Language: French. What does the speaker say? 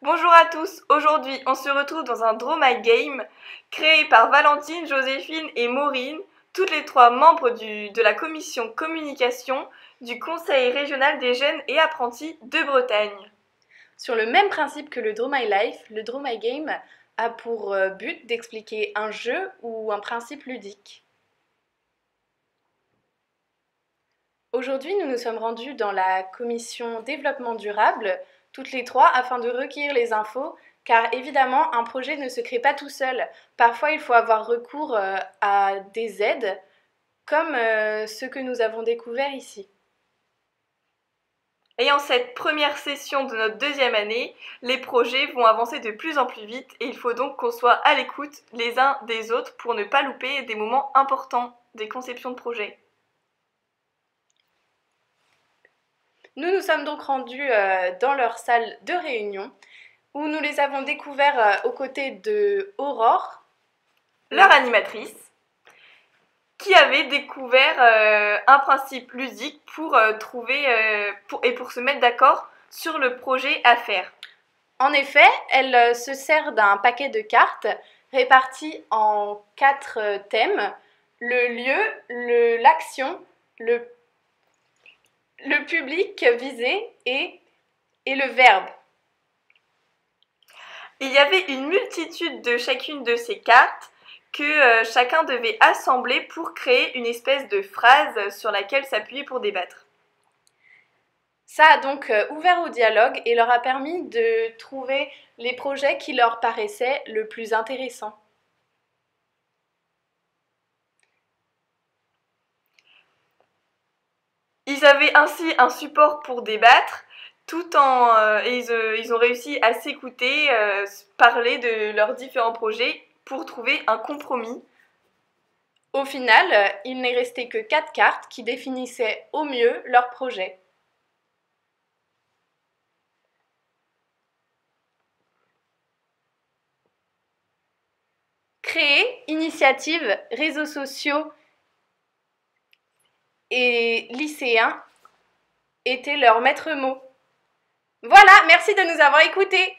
Bonjour à tous, aujourd'hui on se retrouve dans un Draw My Game créé par Valentine, Joséphine et Maureen, toutes les trois membres de la commission communication du Conseil régional des jeunes et apprentis de Bretagne. Sur le même principe que le Draw My Life, le Draw My Game a pour but d'expliquer un jeu ou un principe ludique. Aujourd'hui, nous nous sommes rendus dans la commission développement durable, toutes les trois, afin de recueillir les infos, car évidemment, un projet ne se crée pas tout seul. Parfois, il faut avoir recours à des aides, comme ce que nous avons découvert ici. Et en cette première session de notre deuxième année, les projets vont avancer de plus en plus vite et il faut donc qu'on soit à l'écoute les uns des autres pour ne pas louper des moments importants des conceptions de projets. Nous nous sommes donc rendus dans leur salle de réunion, où nous les avons découverts aux côtés de Aurore, leur animatrice, qui avait découvert un principe ludique pour trouver et pour se mettre d'accord sur le projet à faire. En effet, elle se sert d'un paquet de cartes réparties en 4 thèmes: le lieu, l'action, le public visé et le verbe. Il y avait une multitude de chacune de ces cartes que chacun devait assembler pour créer une espèce de phrase sur laquelle s'appuyer pour débattre. Ça a donc ouvert au dialogue et leur a permis de trouver les projets qui leur paraissaient le plus intéressants. Ils avaient ainsi un support pour débattre, ils ont réussi à s'écouter, parler de leurs différents projets pour trouver un compromis. Au final, il n'est resté que 4 cartes qui définissaient au mieux leur projet. Créer, initiative, réseaux sociaux et lycéens étaient leurs maîtres mots. Voilà, merci de nous avoir écoutés.